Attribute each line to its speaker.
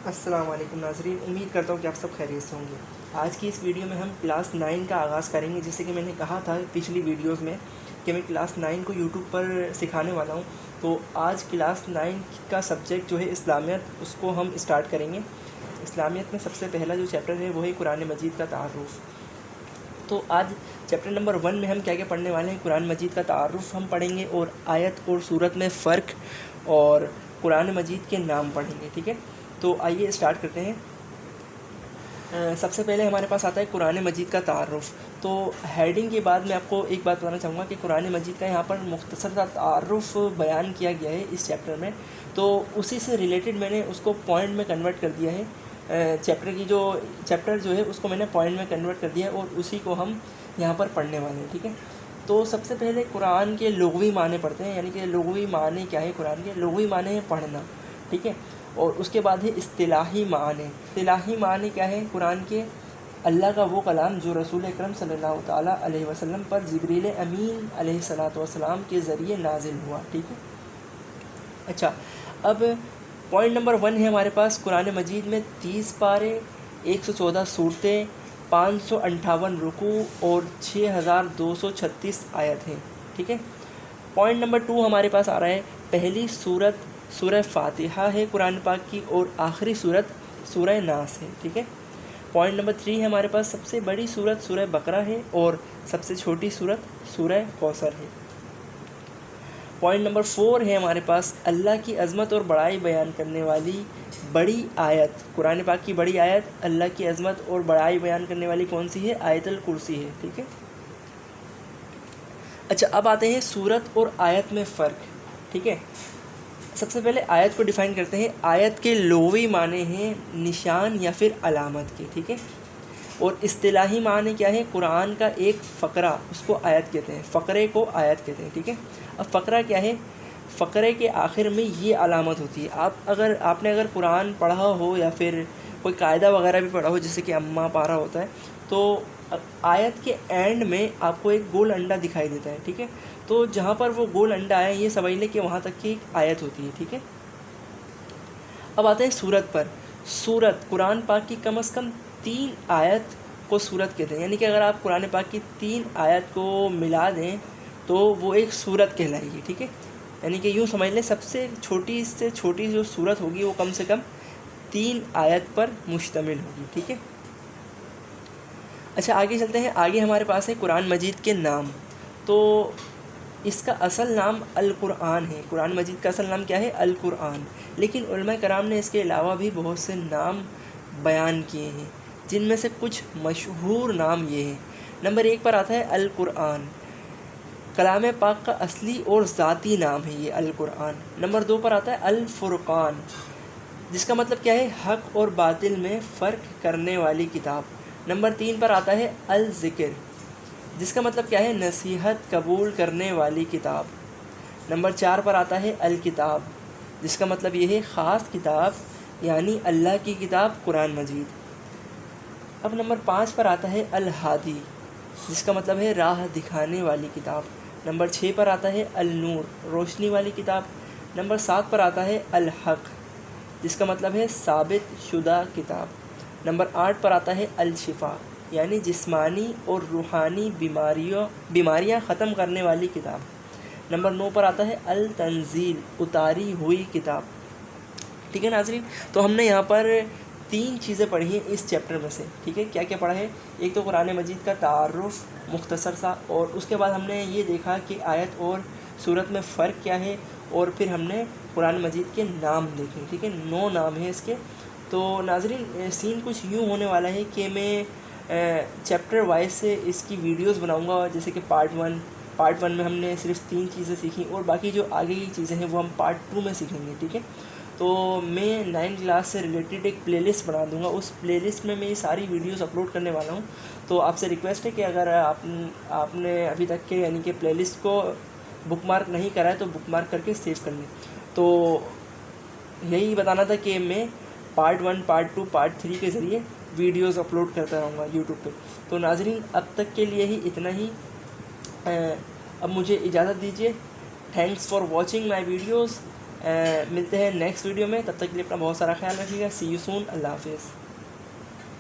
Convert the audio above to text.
Speaker 1: السلام علیکم ناظرین، امید کرتا ہوں کہ آپ سب خیریت سے ہوں گے۔ آج کی اس ویڈیو میں ہم کلاس 9 کا آغاز کریں گے۔ جیسے کہ میں نے کہا تھا پچھلی ویڈیوز میں کہ میں کلاس 9 کو یوٹیوب پر سکھانے والا ہوں، تو آج کلاس 9 کا سبجیکٹ جو ہے اسلامیت، اس کو ہم اسٹارٹ کریں گے۔ اسلامیت میں سب سے پہلا جو چیپٹر ہے وہ ہے قرآن مجید کا تعارف۔ تو آج چیپٹر نمبر 1 میں ہم کیا کیا پڑھنے والے ہیں؟ قرآن مجید کا تعارف ہم پڑھیں گے، اور آیت اور سورت میں فرق، اور قرآن مجید کے نام پڑھیں گے، ٹھیک ہے؟ تو آئیے اسٹارٹ کرتے ہیں۔ سب سے پہلے ہمارے پاس آتا ہے قرآن مجید کا تعارف۔ تو ہیڈنگ کے بعد میں آپ کو ایک بات بتانا چاہوں گا کہ قرآن مجید کا یہاں پر مختصر سا تعارف بیان کیا گیا ہے اس چیپٹر میں، تو اسی سے ریلیٹڈ میں نے اس کو پوائنٹ میں کنورٹ کر دیا ہے۔ چیپٹر جو ہے اس کو میں نے پوائنٹ میں کنورٹ کر دیا ہے، اور اسی کو ہم یہاں پر پڑھنے والے ہیں، ٹھیک ہے؟ تو سب سے پہلے قرآن کے لغوی معنی پڑھتے ہیں، یعنی کہ لغوی معنی کیا ہے قرآن کے؟ لغوی معنی ہے پڑھنا، ٹھیک ہے؟ اور اس کے بعد ہے اصطلاحی معنی۔ اصطلاحی معنی کیا ہے قرآن کے؟ اللہ کا وہ کلام جو رسول اکرم صلی اللہ تعالیٰ علیہ وسلم پر جبریل امین علیہ السلام کے ذریعے نازل ہوا، ٹھیک ہے؟ اچھا، اب پوائنٹ نمبر 1 ہے ہمارے پاس قرآن مجید میں 30 پارے، 114 صورتیں، 558 رکوع اور 6236 آیت ہیں، ٹھیک ہے؟ پوائنٹ نمبر 2 ہمارے پاس آ رہا ہے، پہلی صورت سورہ فاتحہ ہے قرآن پاک کی، اور آخری صورت سورہ ناس ہے، ٹھیک ہے؟ پوائنٹ نمبر 3 ہے ہمارے پاس، سب سے بڑی صورت سورہ بقرہ ہے، اور سب سے چھوٹی صورت سورہ کوثر ہے۔ پوائنٹ نمبر 4 ہے ہمارے پاس، اللہ کی عظمت اور بڑائی بیان کرنے والی بڑی آیت، قرآن پاک کی بڑی آیت، اللہ کی عظمت اور بڑائی بیان کرنے والی کون سی ہے؟ آیت الکرسی ہے، ٹھیک ہے؟ اچھا، اب آتے ہیں صورت اور آیت میں فرق، ٹھیک ہے؟ سب سے پہلے آیت کو ڈیفائن کرتے ہیں۔ آیت کے لغوی معنی ہیں نشان یا پھر علامت کے، ٹھیک ہے؟ اور اصطلاحی معنی کیا ہے؟ قرآن کا ایک فقرہ، اس کو آیت کہتے ہیں، فقرے کو آیت کہتے ہیں، ٹھیک ہے؟ اب فقرہ کیا ہے؟ فقرے کے آخر میں یہ علامت ہوتی ہے۔ آپ نے اگر قرآن پڑھا ہو یا پھر کوئی قاعدہ وغیرہ بھی پڑھا ہو، جیسے کہ اماں پارہ ہوتا ہے، تو آیت کے اینڈ میں آپ کو ایک گول انڈا دکھائی دیتا ہے، ٹھیک ہے؟ تو جہاں پر وہ گول انڈا ہے، یہ سمجھ لیں کہ وہاں تک کی ایک آیت ہوتی ہے، ٹھیک ہے؟ اب آتے ہیں سورت پر۔ سورت قرآن پاک کی کم از کم 3 آیت کو سورت کہتے ہیں، یعنی کہ اگر آپ قرآن پاک کی 3 آیت کو ملا دیں تو وہ ایک سورت کہلائے گی، ٹھیک ہے؟ یعنی کہ یوں سمجھ لیں سب سے چھوٹی جو سورت ہوگی وہ کم سے کم 3 آیت پر مشتمل ہوگی، ٹھیک ہے؟ اچھا، آگے چلتے ہیں۔ آگے ہمارے پاس ہے قرآن مجید کے نام۔ تو اس کا اصل نام القرآن ہے۔ قرآن مجید کا اصل نام کیا ہے؟ القرآن۔ لیکن علماء کرام نے اس کے علاوہ بھی بہت سے نام بیان کیے ہیں، جن میں سے کچھ مشہور نام یہ ہیں۔ نمبر 1 پر آتا ہے القرآن، کلام پاک کا اصلی اور ذاتی نام ہے یہ القرآن۔ نمبر 2 پر آتا ہے الفرقان، جس کا مطلب کیا ہے؟ حق اور باطل میں فرق کرنے والی کتاب۔ نمبر 3 پر آتا ہے الذکر، جس کا مطلب کیا ہے؟ نصیحت قبول کرنے والی کتاب۔ نمبر 4 پر آتا ہے الکتاب، جس کا مطلب یہ ہے خاص کتاب، یعنی اللہ کی کتاب قرآن مجید۔ اب نمبر 5 پر آتا ہے الہادی، جس کا مطلب ہے راہ دکھانے والی کتاب۔ نمبر 6 پر آتا ہے النور، روشنی والی کتاب۔ نمبر 7 پر آتا ہے الحق، جس کا مطلب ہے ثابت شدہ کتاب۔ نمبر 8 پر آتا ہے الشفا، یعنی جسمانی اور روحانی بیماریاں ختم کرنے والی کتاب۔ نمبر 9 پر آتا ہے التنزیل، اتاری ہوئی کتاب، ٹھیک ہے ناظرین؟ تو ہم نے یہاں پر 3 چیزیں پڑھی ہیں اس چیپٹر میں سے، ٹھیک ہے؟ کیا کیا پڑھا ہے؟ ایک تو قرآن مجید کا تعارف مختصر سا، اور اس کے بعد ہم نے یہ دیکھا کہ آیت اور سورت میں فرق کیا ہے، اور پھر ہم نے قرآن مجید کے نام دیکھے، ٹھیک ہے؟ 9 نام ہیں اس کے۔ تو ناظرین، سین کچھ یوں ہونے والا ہے کہ میں چیپٹر وائز سے اس کی ویڈیوز بناؤں گا، جیسے کہ پارٹ 1 میں ہم نے صرف 3 چیزیں سیکھیں، اور باقی جو آگے کی چیزیں ہیں وہ ہم پارٹ 2 میں سیکھیں گے، ٹھیک ہے؟ تو میں 9 کلاس سے ریلیٹڈ ایک پلے لسٹ بنا دوں گا، اس پلے لسٹ میں یہ ساری ویڈیوز اپلوڈ کرنے والا ہوں۔ تو آپ سے ریکویسٹ ہے کہ اگر آپ نے ابھی تک کے یعنی کہ پلے لسٹ کو بک مارک نہیں کرا ہے تو بک مارک کر کے سیو کر لیں۔ تو یہی بتانا تھا کہ میں پارٹ 1، پارٹ 2، پارٹ 3 کے ذریعے ویڈیوز اپلوڈ کرتا رہوں گا یوٹیوب پہ۔ تو ناظرین، اب تک کے لیے ہی اتنا ہی، اب مجھے اجازت دیجیے۔ Thanks for watching my videos. ملتے ہیں نیکسٹ ویڈیو میں، تب تک کے لیے اپنا بہت سارا خیال رکھیے گا. سی یو سون. اللہ حافظ.